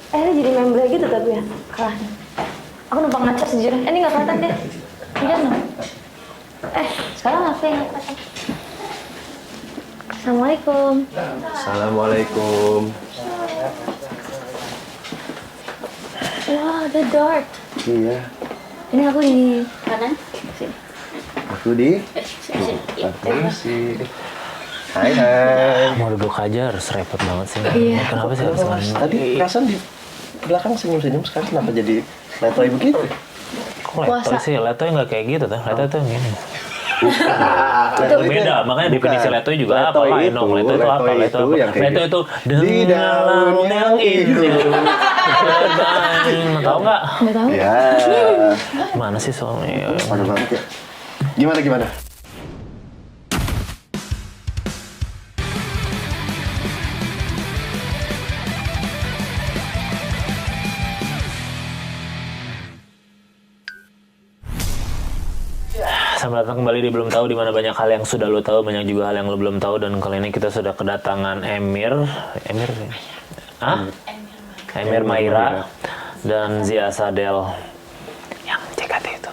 Jadi member gitu tapi ya kalahnya. Aku numpang ngaca sejujurnya. Ini nggak kelihatan deh. Jangan dong. Sekarang aku yang kelihatan. Assalamualaikum. Assalamualaikum. Wah, ada dart. Iya. Ini aku di kanan. Sini. Aku di. Sini. Hai. Mau duduk aja harus repot banget sih. Iya. Kenapa sih harus ngomong? Tadi perasaan di belakang senyum-senyum, sekarang kenapa jadi letoy begitu? Kok letoy sih? Letoy nggak kayak gitu tuh. Letoy tuh gini. Beda, makanya definisi letoy juga apa lah, Enong. Letoy itu apa? Letoy itu di dalam yang itu. Tahu nggak? Nggak tahu. Ya. Mana sih soalnya? Parah banget ya. Gimana? Selamat datang kembali di Belum Tahu, di mana banyak hal yang sudah lo tahu, banyak juga hal yang lo belum tahu. Dan kali ini kita sudah kedatangan Emir Maira dan Zia Sadel yang JKT itu.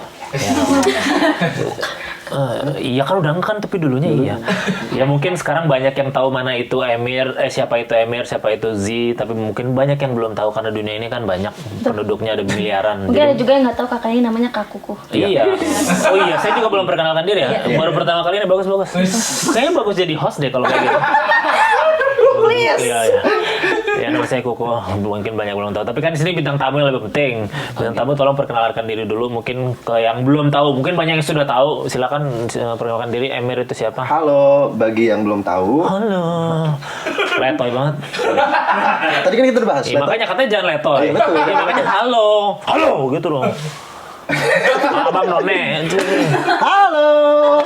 Iya kan udah kan, tapi dulunya iya. Ya mungkin sekarang banyak yang tahu mana itu Emir, siapa itu Emir, siapa itu Z, tapi mungkin banyak yang belum tahu karena dunia ini kan banyak penduduknya, ada miliaran. Mungkin ada juga yang nggak tahu kakaknya namanya Kak Kuku. Iya. Oh iya, saya juga belum perkenalkan diri ya. Baru pertama kali ini bagus. Kayaknya bagus jadi host deh kalau kayak gitu. Please. Iya. Ya, nama saya Kuku. Mungkin banyak belum tahu. Tapi kan di sini bintang tamu yang lebih penting. Bintang tamu tolong perkenalkan diri dulu. Mungkin ke yang belum tahu, mungkin banyak yang sudah tahu. Silakan perkenalkan diri. Emir itu siapa? Halo, bagi yang belum tahu. Halo. Letoy banget. Tadi kan kita udah bahas. Ya, makanya katanya jangan letoy. Iya, betul. Ya, makanya halo gitu dong. Abang None. Halo.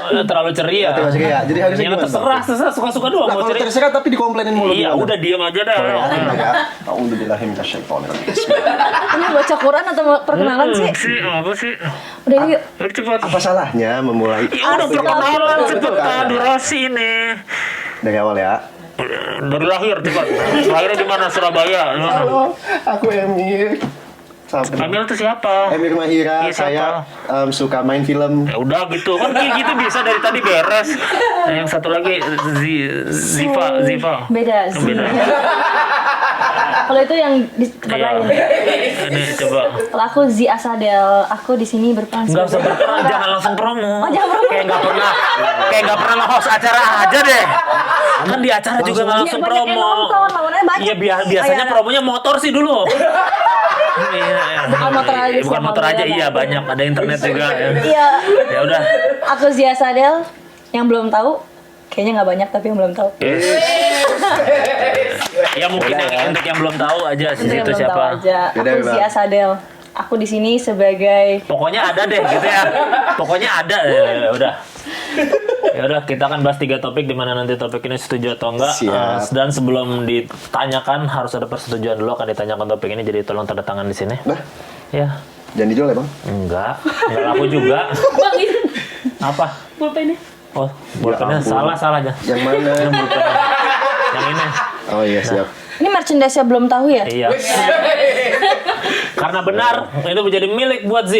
Terlalu ceria. Ya, jadi harusnya Yang terserah suka-suka doang. Nah, Mau kalau ceria. terserah tapi dikomplainin mulu. Iya, gimana? udah diam aja dah. A'udzubillahi minasyaitonirrajim. Ini baca Quran atau perkenalan sih? Apa sih? Udah yuk. Cepat. Apa salahnya memulai? Ya udah perkenalan cepetan, durasi nih. Dari awal ya. Dari lahir cepat. Lahirnya di mana? Surabaya. Halo, aku Emir. Emil itu siapa? Emir Mahira, Iya, saya siapa? suka main film. Ya udah gitu kan gitu bisa dari tadi beres. Nah, yang satu lagi Ziva. Beda. Kalau itu yang di tempat Iya. lain. Ini coba. Kalau aku Zia Sadel, aku di sini berperan Enggak usah sebagai- berperan, jangan langsung promo. Oh, jangan promo. Kayak nggak pernah nge-host acara aja deh. Kan di acara juga nggak langsung Iya, banyak yang promo. nonton, lawannya banyak. Iya biasanya Oh, iya. promonya motor sih dulu. Iya. Bukan motor aja sih, Bukan motor aja, mobilnya iya banyak. banyak. Ada internet juga. Ya. Iya. Ya udah. Aku Zia Sadel, yang belum tahu, kayaknya nggak banyak tapi yang belum tahu. Ya mungkin untuk yang belum tahu aja Untuk yang situ belum siapa. tahu aja. Yaudah, Aku Bang. Zia Sadel. Aku di sini sebagai Pokoknya ada deh gitu ya. Pokoknya ada. Ya udah. Ya udah, kita akan bahas 3 topik di mana nanti topik ini setuju atau enggak. Siap. Dan sebelum ditanyakan harus ada persetujuan dulu akan ditanyakan topik ini, jadi tolong tanda tangan di sini. Nah, Ya. jangan dijual ya bang? Enggak laku juga. Bang ini Apa? pulpennya. Oh, bolpennya ampun. salah aja. Yang mana? Yang ini. Oh iya siap. Ini merchandise-nya belum tahu ya? Iya. Karena benar, itu menjadi milik buat Z.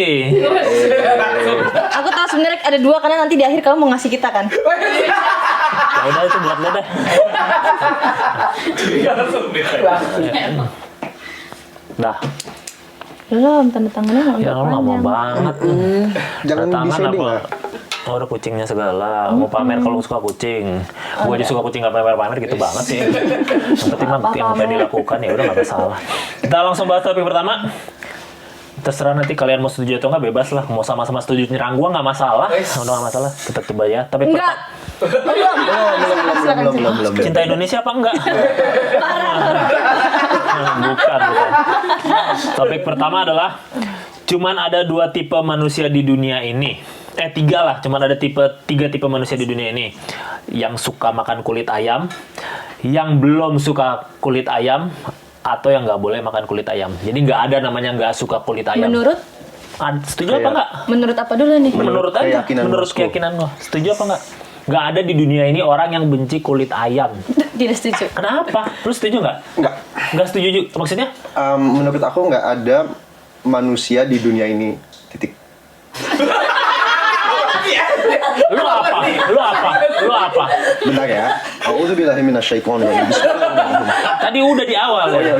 Aku tahu sebenarnya ada 2 karena nanti di akhir kamu mau ngasih kita kan? Ya udah itu buat lo deh. Dah. Belum, tanda tangannya nggak Ya lama panjang. banget. Jangan Tanda tangan di-shading apa? lah. Oh, ada kucingnya segala. Mau pamer kalau suka kucing. Gue aja suka kucing, gak pamer-pamer gitu banget sih. Yang penting mah yang apa yang dilakukan ya udah gak masalah. Kita langsung bahas topik pertama. Terserah nanti kalian mau setuju atau nggak, bebas lah. Mau sama-sama setuju nyerang gua nggak masalah. Udah nggak masalah. Kita coba ya. Tapi Enggak. Belum. cinta Indonesia apa enggak? Bukan. Topik pertama adalah cuman ada 2 tipe manusia di dunia ini. 3 lah, cuman ada 3 tipe manusia di dunia ini. Yang suka makan kulit ayam, yang belum suka kulit ayam, atau yang nggak boleh makan kulit ayam. Jadi nggak ada namanya nggak suka kulit ayam. Menurut Setuju apa enggak? menurut apa dulu nih? Menurut aja, keyakinan menurut bosku. keyakinan lo. Setuju apa enggak? Nggak ada di dunia ini orang yang benci kulit ayam. Tidak setuju. Kenapa? Lu setuju nggak? Enggak. Nggak setuju juga. Maksudnya? Menurut aku nggak ada manusia di dunia ini. Titik. Lu apa? Lu apa? Bentar ya. A'udzubillahi minasyaitonirrajim. Bismillahirrahmanirrahim. Tadi udah di awal ya.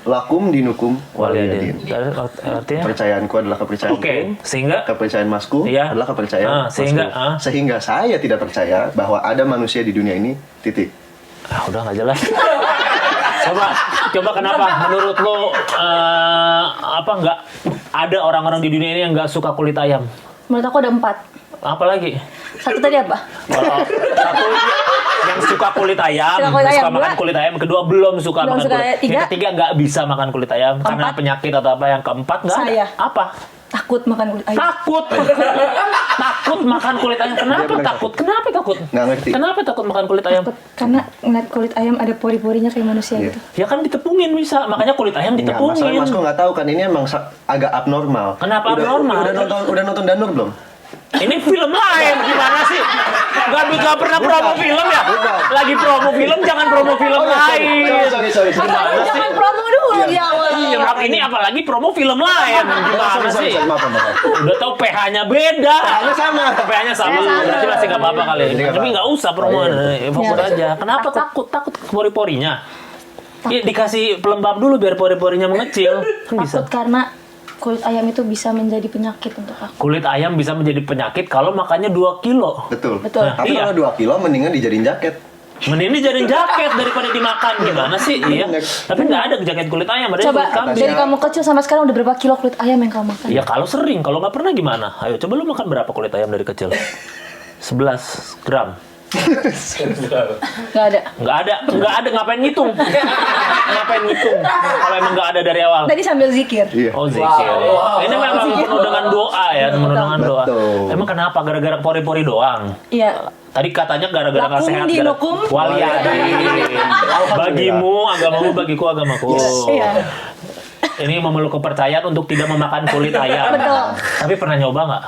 Lakum dinukum Waliyadin. waliyadin. Artinya? Kepercayaanku adalah kepercayaanku. Oke, sehingga Kepercayaan masku Iya. adalah kepercayaan sehingga, masku. Sehingga saya tidak percaya bahwa ada manusia di dunia ini. Titik. udah nggak jelas. Coba kenapa menurut lo nggak ada orang-orang di dunia ini yang nggak suka kulit ayam? Menurut aku ada 4. Apalagi? Satu tadi apa? Kalau satu yang suka kulit ayam, Suka kulit ayam. suka makan Dua. kulit ayam. Kedua belum suka Belum makan suka. kulit. Tiga. Yang ketiga nggak bisa makan kulit ayam karena Keempat. penyakit atau apa. Yang keempat nggak ada. Saya. Apa? Takut makan kulit ayam. Takut. Takut makan kulit ayam. Kenapa Dia bilang takut? Kenapa takut? Nggak ngerti. Kenapa takut makan kulit ayam? Takut karena ngeliat kulit ayam ada pori-porinya kayak manusia Iya. gitu. Ya kan ditepungin bisa. Makanya kulit ayam Enggak, masalah ditepungin. masku nggak tahu kan ini emang agak abnormal. Kenapa Udah- abnormal? Udah nonton Danur belum? Ini film lain, gimana sih? Gak pernah promo film ya? Bukan. Lagi promo film, jangan promo film lain. Sorry. Gimana sih? Jangan promo dulu di awal. Iya, Mak, ini apalagi promo film lain. Gimana sih? Maaf. Udah tahu pH-nya beda. PH-nya sama. pH-nya sama. sama. Berarti masih gak apa-apa kali. Jadi nggak Tapi apa-apa. nggak usah promo. Oh, iya. Fokus Ya. aja. Kenapa takut? Takut ke pori-porinya. Ya, dikasih pelembab dulu biar pori-porinya mengecil. Kan bisa. Takut karena kulit ayam itu bisa menjadi penyakit untuk aku. Kulit ayam bisa menjadi penyakit kalau makannya 2 kilo. Betul. Betul. Tapi Iya. kalau 2 kilo mendingan dijadiin jaket. Mending dijadiin jaket daripada dimakan. Gimana sih? Iya. Tapi nggak ada jaket kulit ayam, ada Coba kulit kambing. dari kamu kecil sampai sekarang udah berapa kilo kulit ayam yang kamu makan? Ya kalau sering, kalau nggak pernah gimana? Ayo coba lu makan berapa kulit ayam dari kecil? 11 gram. Gak ada. Nggak ada. Ngapain ngitung? Ngapain ngitung? Kalau emang nggak ada dari awal. Tadi sambil zikir. Iya. Oh zikir. Ini memang penuh dengan doa ya, penuh dengan doa. Betul. Emang kenapa? Gara-gara pori-pori doang? Iya. Tadi katanya gara-gara nggak Lakum sehat. dinukum Waliyadin. Bagimu agamamu, bagiku agamaku. Iya. Ini memeluk kepercayaan untuk tidak memakan kulit ayam. Betul. Tapi pernah nyoba nggak?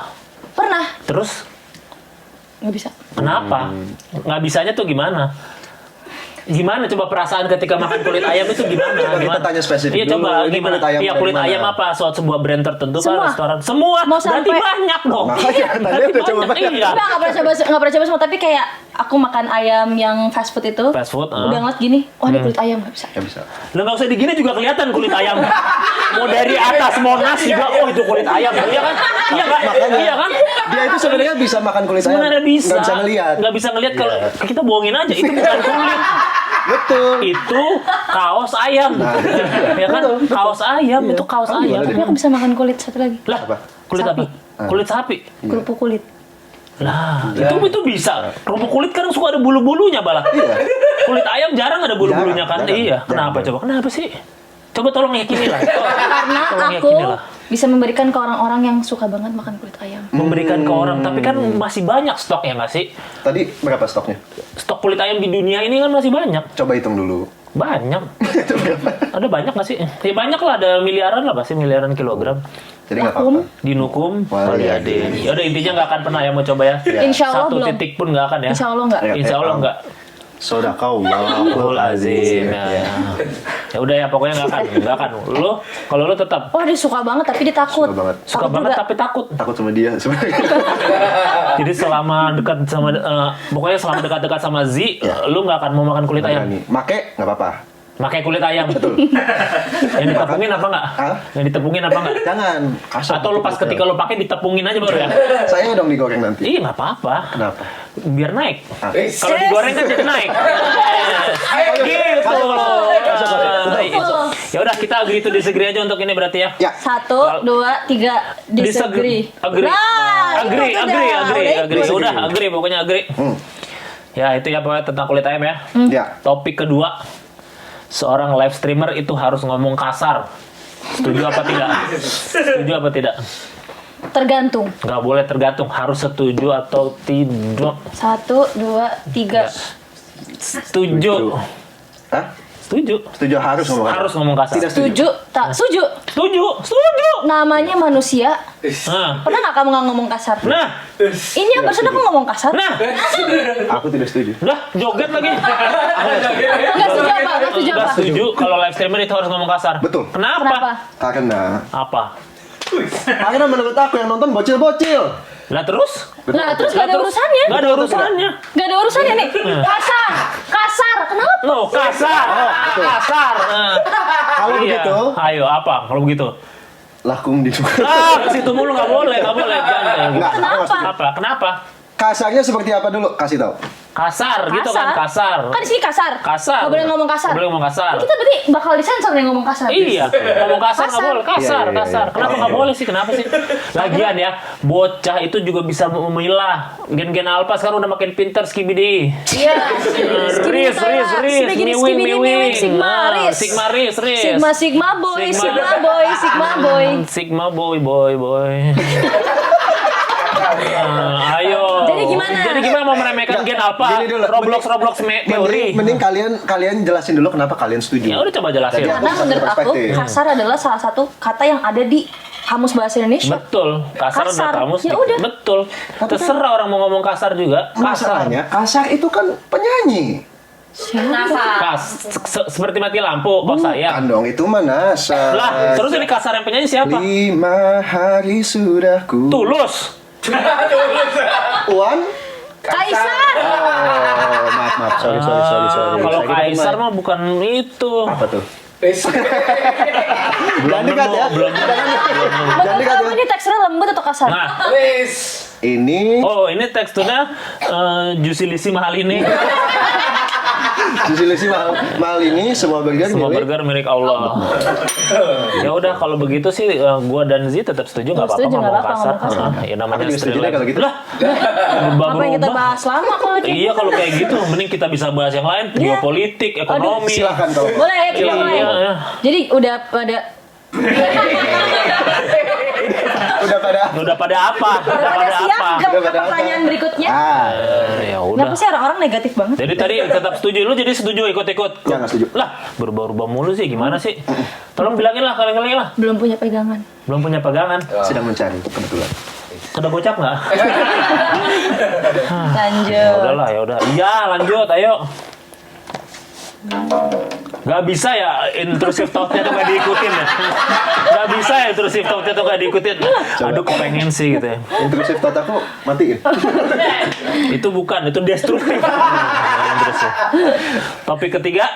Pernah. Terus Nggak bisa. kenapa? Nggak bisanya tuh gimana? Gimana coba perasaan ketika makan kulit ayam itu gimana? Coba kita Gimana? tanya spesifik Iya dulu, coba ini gimana? kulit ayam Iya dari kulit mana? ayam apa? Sebuah brand tertentu kan Semua. restoran? Semua. Mau Berarti sampai- banyak dong. Makanya, tadi Berarti udah coba banyak. Iya. Nggak pernah coba semua, tapi kayak aku makan ayam yang fast food itu. Fast food, Udah ngeliat gini, wah ini kulit ayam nggak bisa. Ya bisa. Lah nggak usah digini juga kelihatan kulit ayam. Mau dari atas Monas juga, oh itu kulit ayam. Iya kan? Iya kan? Iya kan? Dia itu sebenarnya bisa makan kulit ayam. Sebenarnya bisa. Nggak bisa ngelihat. Nggak bisa ngelihat kalau Iya. kita bohongin aja. Itu bukan kulit. Betul. Itu kaos ayam. Ya kan? Kaos ayam itu kaos Kamu ayam. gimana Tapi aku bisa makan kulit satu lagi. Lah, Apa? kulit Sapi. apa? Kulit sapi. Kerupuk kulit. Lah, itu bisa. Kerupuk kulit kan suka ada bulu-bulunya malah. Iya. Kulit ayam jarang ada bulu-bulunya kan? Jarang, Iya. jarang. Kenapa coba? Kenapa sih? Coba tolong yakini lah. Karena Tolong aku yakini lah. bisa memberikan ke orang-orang yang suka banget makan kulit ayam. Memberikan ke orang, tapi kan masih banyak stok ya nggak sih? Tadi berapa stoknya? Stok kulit ayam di dunia ini kan masih banyak. Coba hitung dulu. Banyak. Ada banyak nggak sih? Ya banyak lah, ada miliaran lah pasti, miliaran kilogram. Jadi nggak Lakum. apa-apa. Dinukum, Waliyadin. Ya udah intinya nggak akan pernah ya mau coba ya. Insya Allah Satu belum. titik pun nggak akan ya. Insya Allah nggak. Ya. Insya Allah nggak. Sodakallahul Azim ya. Ya udah ya pokoknya nggak akan. Lu kalau lu tetap Wah dia suka banget tapi dia takut. Suka banget. suka Takut banget juga. tapi takut. Takut sama dia sebenarnya. Jadi selama dekat sama pokoknya selama dekat-dekat sama Z, Ya. lu nggak akan mau makan kulit ayam. Berani. Make nggak apa-apa. Pakai kulit ayam. Yang ditepungin apa nggak? Hah? Yang ditepungin apa nggak? Jangan. Kasar. Atau lu pas ketika lu pakai ditepungin aja baru ya? Saya dong digoreng nanti. Iya nggak apa-apa. Kenapa? Biar naik. Ah. Kalau digoreng kan jadi naik. Gitu. Ya udah kita agree to disagree aja untuk ini berarti ya. Ya. 1, 2, 3 disagree. Agree. Nah, Agree, itu agree, udah. agree, Udah agree. ikut. Udah, agree pokoknya agree. Ya, itu ya pokoknya tentang kulit ayam ya. Ya. Topik kedua. Seorang live streamer itu harus ngomong kasar. Setuju apa tidak? Setuju apa tidak? Tergantung. Nggak boleh tergantung. Harus setuju atau tidak. 1, 2, 3. Setuju. Hah? Setuju. Setuju harus ngomong kasar. Harus ngomong kasar. Tidak setuju. Setuju? Tak setuju. Setuju. Setuju. Namanya manusia. Nah. Pernah nggak kamu nggak ngomong kasar? Nah. Ini yang barusan aku ngomong kasar. Nah. Aku tidak setuju. Udah, joget lagi. Nggak setuju apa? Nggak setuju Nggak apa? setuju kalau live streamer itu harus ngomong kasar. Betul. Kenapa? Kenapa? Karena Apa? menurut aku yang nonton bocil-bocil. Nah terus? Nah, terus nggak ada urusannya. Nggak ada urusannya. Nggak ada urusannya nih. Kasar. Kasar. Kenapa? No, kasar. betul. Kasar. Nah. Kalau Iya. begitu, Ayo, apa? Kalau begitu? lakum di Ke situ mulu nggak boleh. Jangan. Enggak, Kenapa? Apa? Kenapa? kasarnya seperti apa dulu? Kasih tahu. Kasar, gitu kan? Kasar. Kan di sini kasar. Kasar. Nggak boleh ngomong kasar. Nggak boleh ngomong kasar. Kita berarti bakal disensor nih ngomong kasar. Iya, ngomong kasar nggak Kasar. boleh. Kasar, Iya. kasar. Kenapa nggak boleh sih? Kenapa sih? Lagian ya, bocah itu juga bisa memilah. Gen-gen alpha sekarang udah makin pintar skibidi. Iya. Riz, miwing. Sigma, Riz. Sigma, Riz. Sigma boy. Sigma boy. Ayo. Jadi gimana? Jadi gimana mau meremehkan gen alpha? Gini dulu, Roblox teori. Mending kalian jelasin dulu kenapa kalian setuju. Ya udah coba jelasin. Jadi Karena Satu menurut aku perspektif. kasar adalah salah satu kata yang ada di Kamus Bahasa Indonesia. Betul, kasar udah Kasar. kamus. Ya udah. Betul. Terserah orang mau ngomong kasar juga. Kasar. Masalahnya kasar itu kan penyanyi. Seperti mati lampu kok saya. Kan dong itu mana Lah, terus ini kasar yang penyanyi siapa? 5 hari sudah ku Tulus. Uan. Kaisar. Oh, maaf. Sorry. Kalau Saya kira Kaisar cuma- mah bukan itu. apa tuh? Belum Jangan dikat ya. belum. Jangan Menurut dikat kamu ya. ini teksturnya lembut atau kasar? Nah, Ini ini teksturnya Juicy Lisi mahal ini. Susi mahal ini semua burger Semua milik. burger milik Allah. Ya udah kalau begitu sih gua dan Z tetap setuju nggak apa-apa Setuju, nggak ngomong apa-apa kasar. ngomong kasar. Ya namanya Aku juga setuju street deh kalau life. gitu. Lah, Apa yang kita bahas lama kalau kayak Iya kalau kayak gitu, mending kita bisa bahas yang lain, Iya. geopolitik, ekonomi. Silakan kalau Boleh ya, kita Iya, mulai. iya. Jadi udah pada udah pada apa? Udah pada siap apa? nggak Udah ke pada pertanyaan apa? berikutnya? Ya udah. Kenapa sih orang-orang negatif banget? Jadi tadi tetap setuju, lu jadi setuju ikut-ikut? Ya, nggak setuju. Lah, berubah-ubah mulu sih, gimana sih? Tolong bilangin lah, kalian lah. Belum punya pegangan. Belum punya pegangan. sedang mencari kebetulan. Udah gocap nggak? Ya Lanjut. udahlah, ya udah. Iya, lanjut, ayo. Gak bisa ya intrusive thought-nya tuh gak diikutin ya. Gak bisa ya intrusive thought-nya tuh gak diikutin. Aduh, kepengen sih gitu ya. Intrusive thought aku matiin. Itu bukan, itu destruktif. Intrusive. Topik ketiga,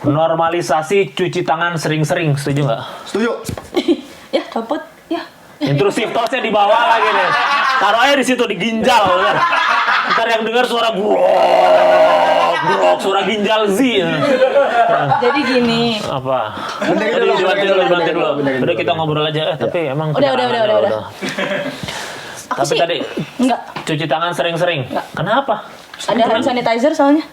normalisasi cuci tangan sering-sering. Setuju nggak? Setuju. Ya, copot. Ya. Intrusive thoughts-nya di bawah lagi nih. Taruh aja di situ di ginjal. Kan? Ntar yang dengar suara grok, suara ginjal Z. Jadi gini. Apa? Benerin Udah, dulu, dibantu dulu. benerin Udah dulu. kita ngobrol aja. Tapi emang Udah. kedengarannya Aku Tapi sih tadi enggak. cuci tangan sering-sering. Kenapa? Ada hand sanitizer soalnya.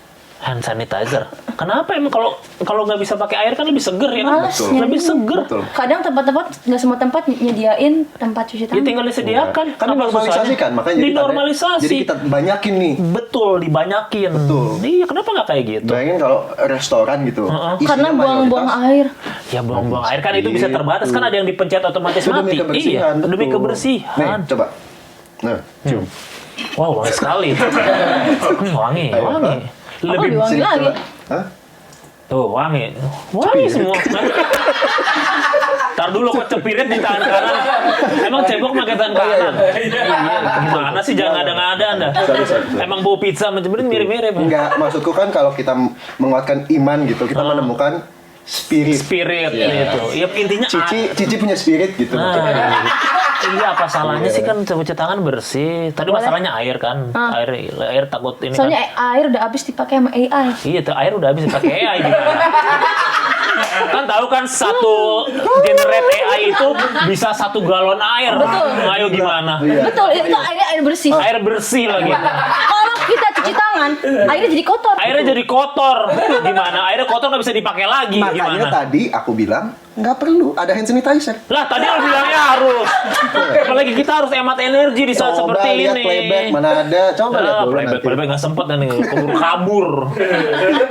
Hand sanitizer. Kenapa emang kalau nggak bisa pakai air kan lebih seger ya kan? Males Betul. Lebih seger. Betul. Kadang tempat-tempat nggak semua tempat nyediain tempat cuci Ya tangan. tinggal disediakan. Kan Apa dinormalisasi susahnya? kan, makanya dinormalisasi. Jadi kita banyakin nih. Betul, dibanyakin. Betul. Iya, kenapa nggak kayak gitu? Bayangin kalau restoran gitu. isinya Karena buang-buang mayoritas air. Ya buang-buang air kan itu bisa Gitu. terbatas kan ada yang dipencet otomatis itu demi mati. kebersihan. Iya, demi betul. kebersihan. Nih, coba. Nah, cium. Wow, wangi sekali. Wangi, Ayo. wangi. Lebih diwangi Sini, lagi. coba. Hah? tuh wangi. Wangi semua. Tar dulu kok cepirit di tangan kanan. Emang cebok pakai tangan kanan. Iya, gimana sih jangan ada Anda. Sorry. Emang bau pizza mencepirit mirip-mirip. Enggak, maksudku kan kalau kita menguatkan iman gitu, kita menemukan spirit. Spirit gitu. Ya intinya Cici punya spirit gitu. iya apa salahnya sih kan cuci tangan bersih. Tadi masalahnya air kan. Air takut ini Soalnya kan. air udah habis dipakai sama AI. Iya tuh air udah habis dipakai AI gimana? Kan tahu kan satu generate AI itu bisa 1 galon air. Betul. Ayo gimana? Iya. Betul, itu airnya air bersih. Air bersih lagi. Kalau kita cuci tangan tangan, airnya jadi kotor. Airnya jadi kotor. Gimana? Airnya kotor nggak bisa dipakai lagi. Makanya Gimana? tadi aku bilang nggak perlu ada hand sanitizer. Lah tadi lo bilangnya harus. Apalagi kita harus hemat energi di saat Coba seperti lihat ini. playback mana ada. Coba lihat dulu nanti. Playback nggak sempet dan keburu kabur.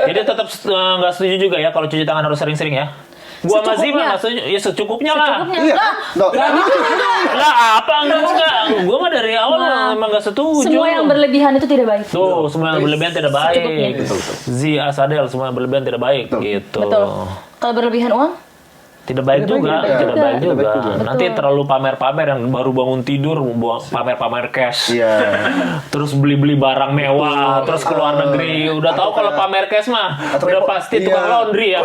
Jadi tetap nggak setuju juga ya kalau cuci tangan harus sering-sering ya. Gua sama Zima nggak setuju. Ya secukupnya lah. Iya. Loh, Lah apa enggak? Gua mah dari awal memang nggak setuju. Semua yang berlebihan itu tidak baik. Tuh, semua yang berlebihan tidak baik. Secukupnya. Zia Sadel, semua yang berlebihan tidak baik. Gitu. Betul. Kalau berlebihan uang, Tidak baik juga, tidak baik juga. Betul. Nanti terlalu pamer-pamer yang baru bangun tidur, pamer-pamer cash. Iya. Terus beli-beli barang mewah, terus ke luar negeri. Udah tahu kalau pamer cash mah udah pasti tukang laundry ya.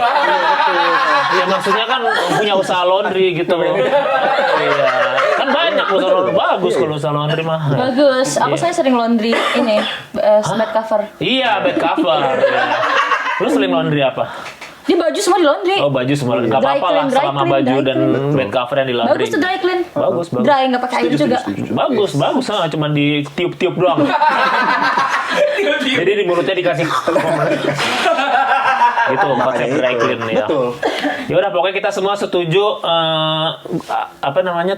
Ya maksudnya kan punya usaha laundry gitu. Iya. Kan banyak usaha laundry bagus kalau usaha laundry mah. bagus. Aku saya sering laundry ini bed cover. Iya, bed cover. Ya. Lu sering laundry apa? Dia baju semua di laundry. Oh, baju semua. Nggak Dry apa-apa lah clean, dry selama clean, baju dry dan clean. bed cover yang di laundry. Bagus tuh dry clean. Bagus. Dry nggak pakai air juga. Bagus. Cuma ditiup-tiup doang. Jadi di mulutnya dikasih gitu konsep dry clean ya. Betul. Ya udah pokoknya kita semua setuju apa namanya?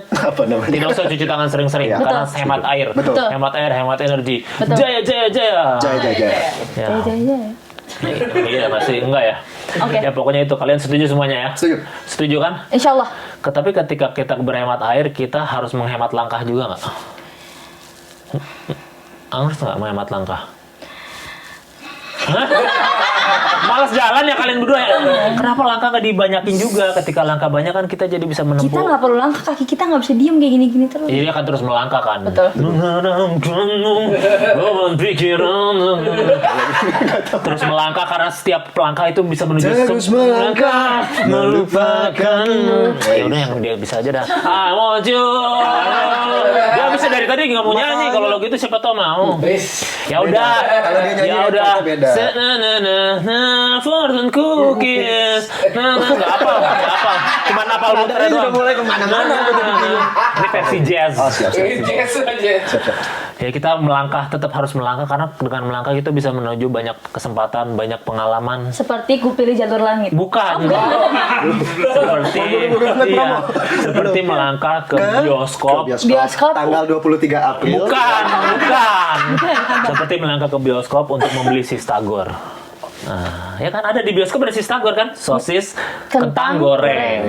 Tidak usah cuci tangan sering-sering Iya. karena Betul. hemat air. Betul. Hemat air, hemat energi. Betul. Jaya. Jaya. Ya. Jaya. Iya masih enggak ya. Oke. Ya pokoknya itu kalian setuju semuanya ya. Setuju. Setuju kan? Insya Allah. Tapi ketika kita berhemat air, kita harus menghemat langkah juga nggak? Harus nggak menghemat langkah? Hah? Malas jalan ya kalian berdua ya? Kenapa langkah nggak dibanyakin juga? Ketika langkah banyak kan kita jadi bisa menempuh. Kita nggak perlu langkah, kaki kita nggak bisa diem kayak gini-gini terus. Jadi dia akan terus melangkah kan? Betul. Terus melangkah karena setiap langkah itu bisa menuju Terus melangkah, melupakan. Ya udah yang dia bisa aja dah. I want you. Dia bisa dari tadi nggak mau nyanyi. Kalau lo gitu siapa tau mau. Ya udah. Kalau dia nyanyi, Ya udah. beda. Fortune cookies. Nggak apa. Cuman apal muter Ini doang. udah mulai kemana-mana. Ini versi jazz. Oh, siap. Ya kita melangkah, tetap harus melangkah karena dengan melangkah kita bisa menuju banyak kesempatan, banyak pengalaman. Seperti ku pilih jalur langit. Bukan. Seperti melangkah ke bioskop. Bioskop. Tanggal 23 April. Bukan. Seperti melangkah ke bioskop untuk membeli sistagor. Nah, ya kan ada di bioskop ada sistagor kan, sosis kentang goreng.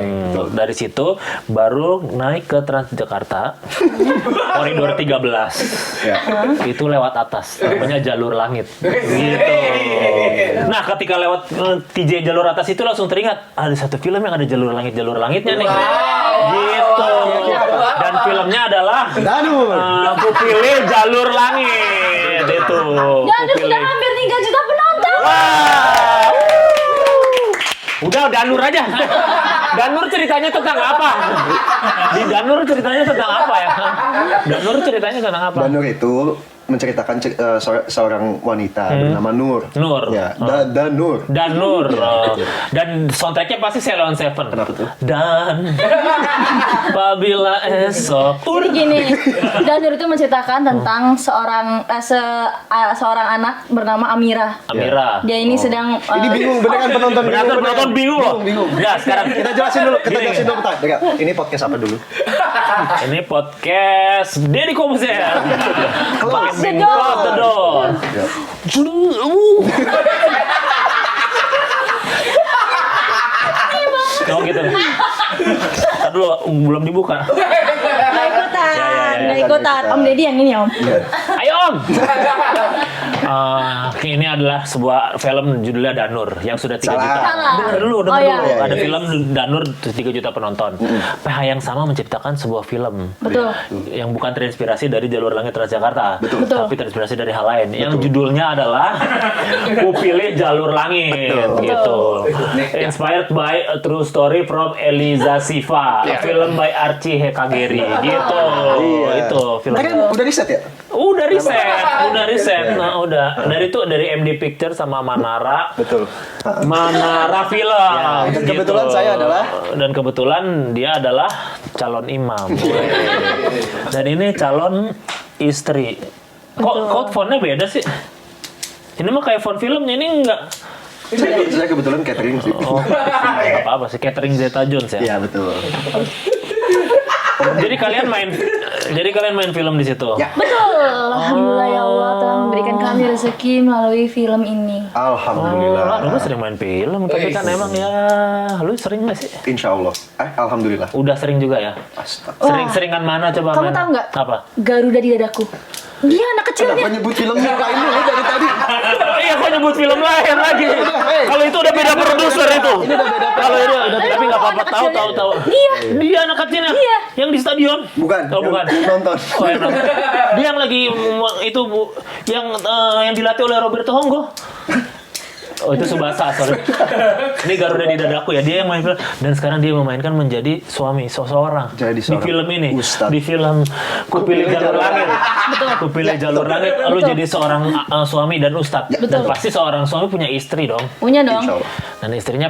Dari situ baru naik ke Transjakarta, koridor 13. Ya. Itu lewat atas, namanya jalur langit. Gitu. Nah, ketika lewat TJ jalur atas itu langsung teringat ada satu film yang ada jalur langitnya nih. Gitu. Dan filmnya adalah Danur. Ku pilih jalur langit itu. Dan sudah hampir 3 juta penonton. Wah. Udah Danur aja. Danur ceritanya tentang apa? Di Danur ceritanya tentang apa ya? Danur ceritanya tentang apa? Danur itu menceritakan seorang wanita bernama Nur. Nur. Ya, Danur. Danur. Dan soundtracknya pasti Ceylon Seven. Kenapa tuh? Dan apabila esok. Jadi gini, Danur itu menceritakan tentang seorang anak bernama Amira. Amira. Dia ini sedang Ini bingung, beneran penonton Penonton bingung loh. Bingung. Ya sekarang Kita jelasin dulu, Gini. bentar. Dengar, ini podcast apa dulu? Ini podcast Deddy Kobuzer. Close the door. Close the door. Ya. Oh gitu. Ntar dulu belum dibuka. Nggak ikutan, Ya. nggak ikutan. Om Deddy yang ini om. Ayo Om. Ini adalah sebuah film judulnya Danur yang sudah 3 Salah. juta. Salah. Dengar dulu. Oh, iya. Ada film Danur 3 juta penonton. PH yang sama menciptakan sebuah film Betul. yang bukan terinspirasi dari Jalur Langit Transjakarta, Betul. tapi terinspirasi dari hal lain. Yang judulnya adalah Ku Pilih Jalur Langit, gitu. Inspired by a true story from Eliza Siva, a film by Archie Hekageri, gitu. Itu film. Kan udah riset ya? Udah riset. Nah, udah. Dari MD Picture sama Manara. Betul. Manara Film. Ya, dan kebetulan saya adalah- Dan kebetulan dia adalah calon imam. Dan ini calon istri. Kok fontnya beda sih? Ini mah kayak font filmnya, ini enggak. Saya kebetulan catering sih. Oh, nggak apa-apa sih, catering Zeta Jones ya. Iya betul. Jadi kalian main film di situ. Ya. Betul. Alhamdulillah ya Allah telah memberikan kami rezeki melalui film ini. Alhamdulillah. Lu sering main film, tapi kan emang ya, lu sering nggak sih? Insya Allah. Alhamdulillah. Udah sering juga ya? Astaga. Sering-seringan mana coba? Kamu main? tahu nggak? Apa? Garuda di dadaku. Dia anak kecilnya. Kenapa nyebut filmnya kayak ini dari tadi? Iya, kok nyebut film lain lagi. Kalau itu udah beda produser itu. Kalau itu tapi nggak apa-apa, tahu. Dia anak kecilnya. Iya. Yang di stadion. Bukan. Oh, bukan. Nonton. Oh, yang nonton. Dia yang lagi itu Bu, yang dilatih oleh Roberto Honggo. Oh, itu Subasa, sorry. Ini Garuda di dadaku ya, dia yang main film dan sekarang dia memainkan menjadi suami seseorang. Jadi Di seorang film ini, ustadz. di film Kupilih Jalur Langit. Kupilih Jalur Langit, lu jadi seorang suami dan ustadz. Dan pasti seorang suami punya istri dong. Punya dong. Insya Allah. Dan istrinya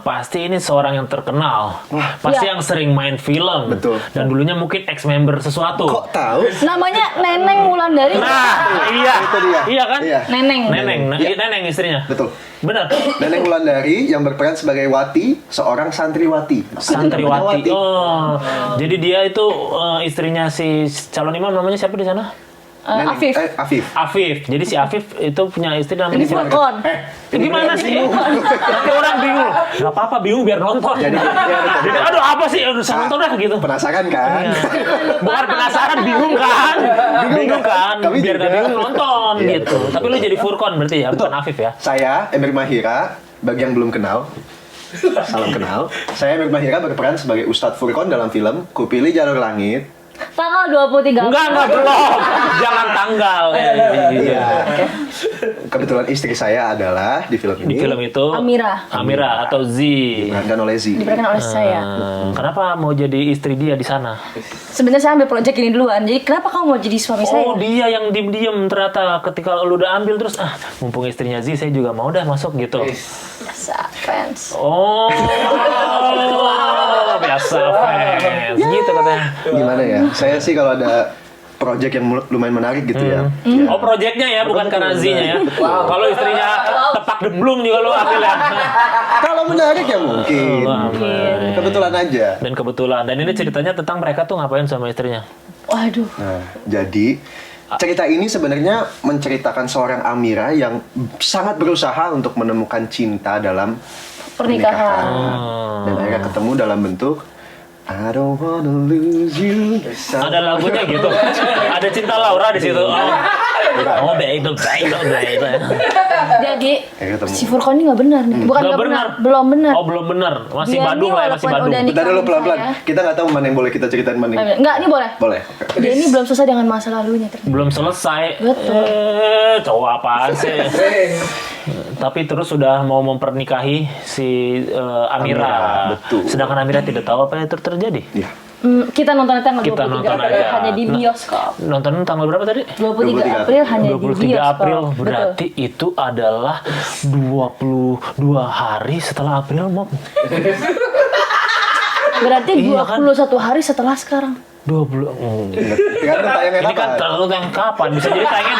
pasti ini seorang yang terkenal. Pasti Iya. yang sering main film. Betul. Dan dulunya mungkin ex-member sesuatu. Kok tahu? Namanya Neneng Wulandari. Nah, iya. Itu dia. Iya kan? Iya. Neneng. Neneng istrinya. Betul. Benar. Neneng Wulandari yang berperan sebagai Wati, seorang santriwati. Santriwati. Oh. Jadi dia itu istrinya si calon imam namanya siapa di sana? Neneng. Afif. Afif. Afif. Jadi si Afif itu punya istri namanya Ini siapa? Furqon. Gimana sih? Nanti orang bingung. Gak apa-apa, bingung biar nonton. Jadi, Jadi, aduh apa sih? Udah nonton dah gitu. penasaran kan? Bukan penasaran, bingung kan? Bingung kan? Kami Biar juga. gak bingung nonton Iya, gitu. betul. Tapi lu jadi Furqon berarti ya, bukan Afif ya? Saya Emir Mahira, bagi yang belum kenal, salam kenal. Saya Emir Mahira berperan sebagai Ustadz Furqon dalam film Kupilih Jalur Langit. Tanggal 23 Enggak, belum. Jangan tanggal. Iya. Kebetulan istri saya adalah di film Di ini film itu Amira atau Z. diperankan oleh Z. diberikan oleh saya. Kenapa mau jadi istri dia di sana? Sebenarnya saya ambil proyek ini duluan. Jadi kenapa kamu mau jadi suami saya? Oh, dia yang diem-diem ternyata ketika lu udah ambil terus mumpung istrinya Z saya juga mau dah masuk gitu. Biasa fans. Oh, biasa fans gitu katanya. Gimana ya? Saya sih kalau ada project yang lumayan menarik gitu ya. Oh, proyeknya ya, bukan karena Z-nya ya. Kalau istrinya tepak demblung juga lu ambil ya. Kalau menarik ya mungkin. Kebetulan aja. Dan kebetulan. Dan ini ceritanya tentang mereka tuh ngapain sama istrinya. Waduh. Nah, jadi cerita ini sebenarnya menceritakan seorang Amira yang sangat berusaha untuk menemukan cinta dalam pernikahan. Dan akhirnya ketemu dalam bentuk I don't wanna lose you. Ada lagunya gitu. Ada Cinta Laura di situ. Oh, baik. Jadi ketemu. si Furqon ini nggak benar nih. Bukan Nggak nggak benar. benar. Belum benar. Oh, belum benar. Masih Dia Badung ini lah ya, masih walaupun Badung. udah Bentar dulu pelan-pelan. saya. Kita nggak tahu mana yang boleh kita ceritain mana yang Enggak, ini boleh. boleh. Dia ini belum selesai dengan masa lalunya ternyata. Belum selesai. Betul. Cowok apaan sih? Tapi terus sudah mau mempernikahi si Amira. Amira, betul. Sedangkan Amira tidak tahu apa yang terjadi. Iya. Kita nonton tanggal Kita 23 nonton April aja. hanya di bioskop. Nonton tanggal berapa tadi? 23 April hanya di 23 bioskop. April berarti itu adalah 22 hari setelah April Mom. Berarti Iya kan? 21 hari setelah sekarang. 20. Tergantung tayangnya Ini kan kapan. terlalu yang kapan? Bisa jadi tayangnya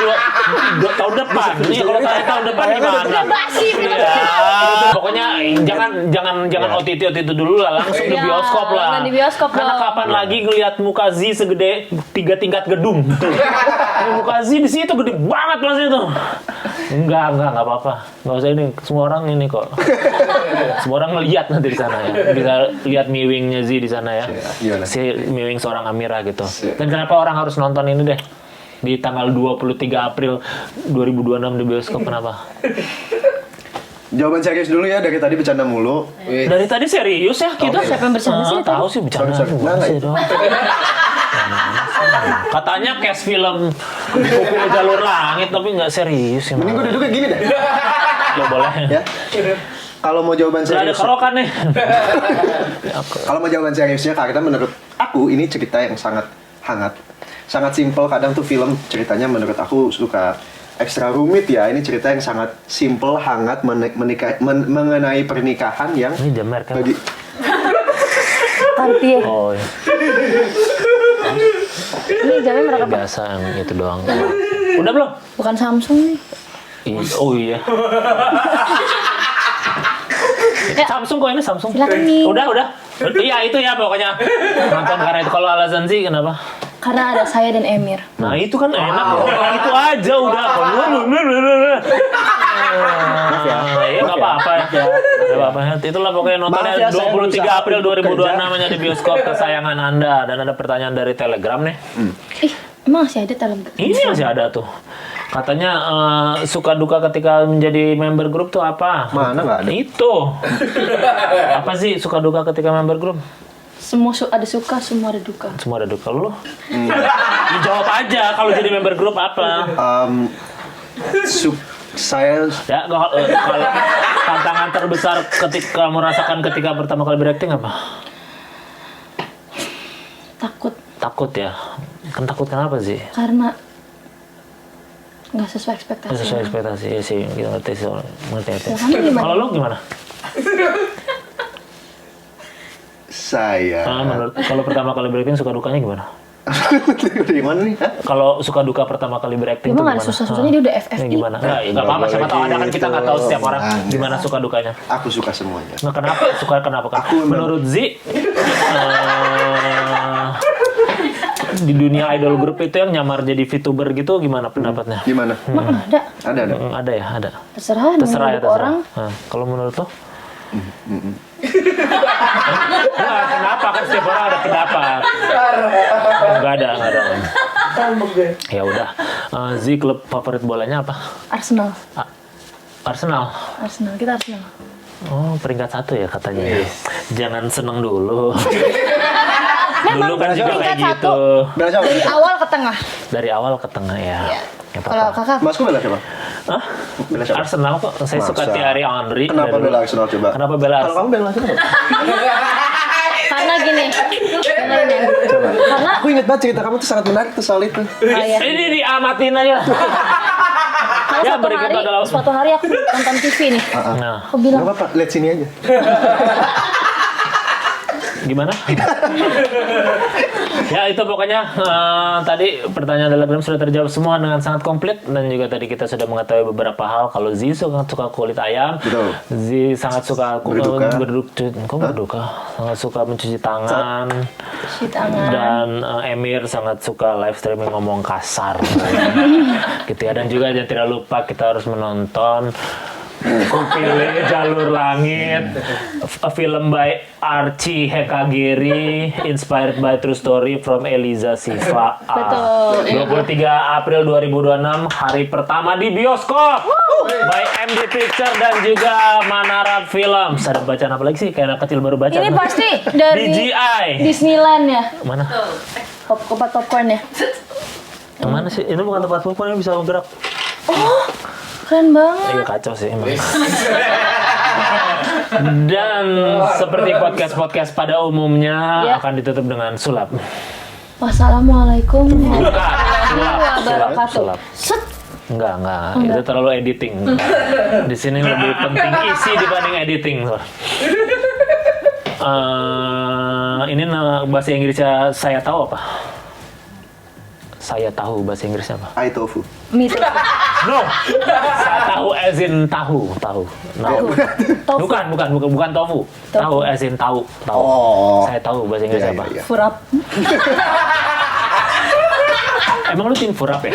dua tahun depan. Iya, kalau tayang tahun depan gimana? Iya. Pokoknya jangan OTT dulu lah, langsung di Iya, bioskop lah. jangan di bioskop Karena dong. kapan lagi ngelihat muka Z segede 3 tingkat gedung. Muka Z di situ gede banget maksudnya tuh. Enggak apa-apa. Enggak usah ini. Semua orang ini kok. Semua orang ngelihat nanti di sana ya. Bisa lihat miwingnya Z di sana ya. Gimana? Si miwing seorang Amira gitu. Dan kenapa orang harus nonton ini deh? Di tanggal 23 April 2026 di bioskop, kenapa? Jawaban serius dulu ya, dari tadi bercanda mulu. Dari tadi serius ya kita. Siapa yang bercanda sih? Tahu sih bercanda. Sorry. Gua Nggak, sih dong. Katanya cast film Kupilih Jalur Langit tapi nggak serius ya. Mending gue duduknya gini deh. Lo boleh. Ya. Kalau mau jawaban Udah ada serius, kerokan nih. kalau mau jawaban seriusnya, karena menurut aku ini cerita yang sangat hangat, sangat simpel. Kadang tuh film ceritanya menurut aku suka ekstra rumit ya. Ini cerita yang sangat simpel, hangat, mengenai pernikahan yang Ini jam merek kan? bagi Cartier. Oh, iya. Ini jamnya mereka Biasa yang itu doang. Udah belum? Bukan Samsung nih. Oh iya. Ya. Samsung kok ini Samsung. Silakan nih. Udah. Iya itu ya pokoknya. Nonton karena itu. Kalau alasan sih kenapa? Karena ada saya dan Emir. Nah itu kan enak. Itu aja udah. Iya nggak apa-apa ya. Nggak apa-apa. Itulah pokoknya nontonnya Maaf ya, saya 23 berusaha April untuk 2026 kerja. namanya di bioskop kesayangan Anda. Dan ada pertanyaan dari Telegram nih. Ih, emang masih ada Telegram? Ini masih ada tuh. Katanya suka duka ketika menjadi member grup tuh apa? Mana nggak ada? Itu. Apa sih suka duka ketika member grup? Semua ada suka, semua ada duka. Semua ada duka lu. Dijawab aja kalau jadi member grup apa? Saya Ya kalau tantangan terbesar ketika merasakan ketika pertama kali berakting apa? Takut Takut ya. Kan takut kenapa sih? karena nggak sesuai ekspektasi. Sesuai ekspektasi ya sih, kita ngerti sih, ngerti. Kamu gimana? Kalau lu gimana? Menurut kalau pertama kali berakting suka dukanya gimana? Dari mana nih? Hah? Kalau suka duka pertama kali berakting Emang tuh nggak ada gimana? susah-susahnya, dia udah FFI. Ini gimana? Nggak apa-apa, siapa tahu ada kan kita nggak tahu setiap orang gimana suka dukanya. Aku suka semuanya. Nah kenapa? Kenapa kan? Aku memang- Menurut Zi, di dunia idol group itu yang nyamar jadi VTuber gitu gimana pendapatnya? Gimana? Emang ada? Ada. Ada ya, ada. Terserah, Terserah ya, namanya hidup orang. terserah. Nah, kalau menurut lo? Nah, kenapa kan setiap orang ada pendapat? Enggak ada. Ya udah. Zi, klub favorit bolanya apa? Arsenal. Arsenal. Arsenal, kita Arsenal. Oh, peringkat 1 ya katanya. Jangan seneng dulu. Dulu kan juga kayak peringkat gitu. Bela siapa? Dari awal ke tengah. Dari awal ke tengah ya. Nggak Kalau apa-apa. kakak, Masku bela siapa? Hah? Bela siapa? Arsenal kok. Saya suka Masa? Thierry Henry. Kenapa dari bela dulu. Arsenal coba? Kenapa bela Kalau Arsenal? kamu bela siapa? karena gini. Karena Aku ingat banget cerita kamu tuh sangat menarik tuh soal itu. ya. Ini diamatin aja. Karena Ya, berikut adalah- suatu hari aku nonton TV nih. Nah, Aku bilang, Gak apa-apa, lihat sini aja. gimana? Ya itu pokoknya tadi pertanyaan Telegram sudah terjawab semua dengan sangat komplit dan juga tadi kita sudah mengetahui beberapa hal. Kalau Zi suka kulit ayam, Betul. Zi sangat suka berduka, sangat suka mencuci tangan, cuci tangan. dan Emir sangat suka live streaming ngomong kasar, gitu ya. Dan juga jangan tidak lupa kita harus menonton Kupilih Jalur Langit, a film by Archie Hekagiri, inspired by true story from Eliza Siva. Betul. 23 April 2026, hari pertama di bioskop by MD Picture dan juga Manara Films. Ada bacaan apa lagi sih? Kayak anak kecil baru baca. Ini pasti dari DJI. Disneyland ya, Mana? tempat popcorn ya. Yang mana sih? Ini bukan tempat popcorn, ini bisa bergerak. Oh, keren banget. Iya kacau sih emang. Dan seperti podcast-podcast pada umumnya Ya. akan ditutup dengan sulap. Wassalamualaikum Bukan, warahmatullahi wabarakatuh. sulap. Set. Enggak. Itu terlalu editing. Di sini lebih penting isi dibanding editing. Ini bahasa Inggrisnya saya tahu apa? Saya tahu bahasa Inggrisnya apa? Ai tofu. Mie No. Saya tahu as in tahu. No. tofu. Bukan tofu. Tahu as in tahu. Oh. Saya tahu bahasa Inggrisnya apa? Iya. Furap. Emang lu tim Furap ya?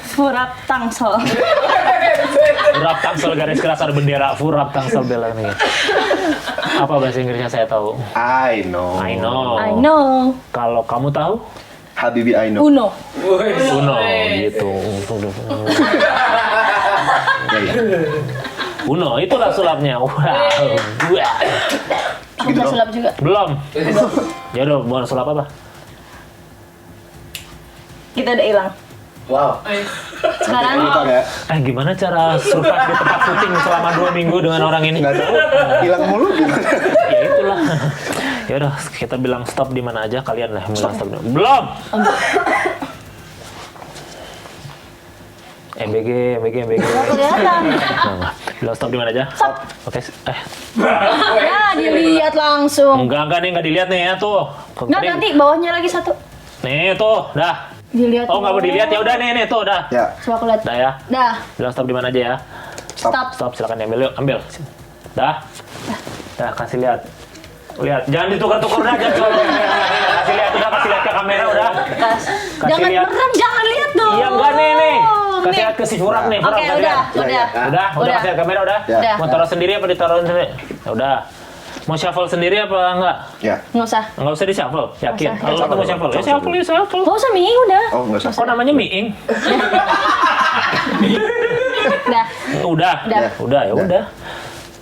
Furap Tangsel. Furap Tangsel garis keras ada bendera Furap Tangsel bela nih. Apa bahasa Inggrisnya saya tahu? I know. I know. I know. Kalau kamu tahu? Habibi I know. Uno. Uno gitu. Ya. Uno, itulah sulapnya. Wow. Aku mau sulap juga. Belum. Ya udah, mau sulap apa? Kita udah hilang. Wow. Sekarang Lupa ya? Gimana cara survive di tempat syuting selama 2 minggu dengan orang ini? Nggak tahu. Hilang mulu gimana? Ya itulah. Ya udah, kita bilang stop di mana aja, kalian lah yang bilang stop. Belum. MBG. kelihatan. Nah, bilang stop di mana aja? Stop. Oke. Ya, dilihat langsung. Enggak nih, enggak dilihat nih ya tuh. Nggak, nanti bawahnya lagi satu. Nih tuh, dah. Dilihat. Oh, nggak mau dilihat ya udah nih tuh udah. Ya. Coba aku lihat. Dah ya. Dah. Bilang stop di mana aja ya. Stop. Stop, silakan diambil yuk, ambil. Dah. Dah, kasih lihat. Lihat, jangan ditukar-tukar udah, jangan. Kasih lihat ke kamera udah. Kasih Jangan lihat. merem, jangan lihat dong. Iya enggak nih. Kasih Nih. lihat ke si Furak nih. Furak, Oke, kasih udah, lihat. udah. Udah kasih lihat kamera udah. Ya. Udah. Mau taruh sendiri apa ditaruh sendiri? Ya udah. Mau shuffle sendiri apa enggak? Ya. Nggak usah. Enggak usah di shuffle, yakin. Nggak usah. Kalau tuh mau shuffle, ya shuffle. Nggak usah Ming, udah. Oh, nggak usah. Kok namanya miing? Udah. Udah. Udah. Udah ya Udah. udah.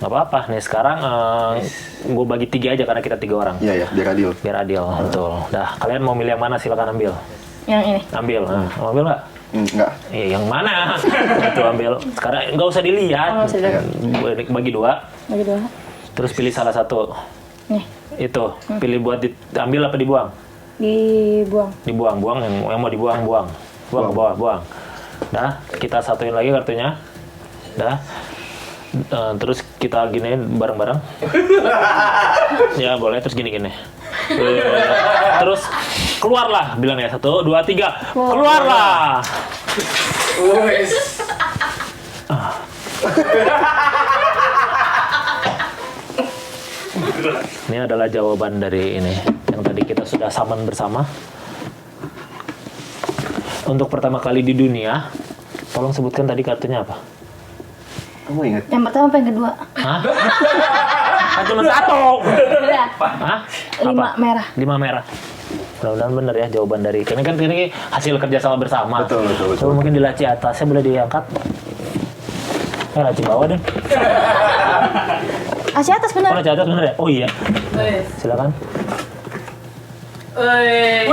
Nggak apa-apa. Nih sekarang gue bagi 3 aja karena kita 3 orang. Iya, biar adil. Biar adil, betul. Dah, kalian mau milih yang mana silakan ambil. Yang ini. Ambil. Nah, mau ambil nggak? Enggak. Iya, yang mana? Itu ambil. Sekarang nggak usah dilihat. Oh, nggak usah dilihat. Bagi 2. Lagi dua. Terus pilih salah satu. Nih. Itu. Pilih buat diambil apa dibuang? Dibuang. Dibuang yang mau dibuang buang ke bawah buang. Dah, kita satuin lagi kartunya. Dah. Terus kita giniin bareng-bareng. Ya boleh, terus gini-gini. Terus keluarlah, bilang ya 1, 2, 3. Keluarlah. Ini adalah jawaban dari ini yang tadi kita sudah saman bersama. Untuk pertama kali di dunia, tolong sebutkan tadi kartunya apa? Kamu ingat? Yang pertama apa yang kedua? Hah? Kan cuma 1. Udah. Hah? 5 Apa? merah. 5 merah. Mudah-mudahan bener ya jawaban dari ini kan ini hasil kerjasama bersama. Betul. Coba mungkin di laci atasnya boleh diangkat. Laci bawah deh. Asia atas Oh, benar. laci atas bener ya? Oh iya. Silakan. Wih.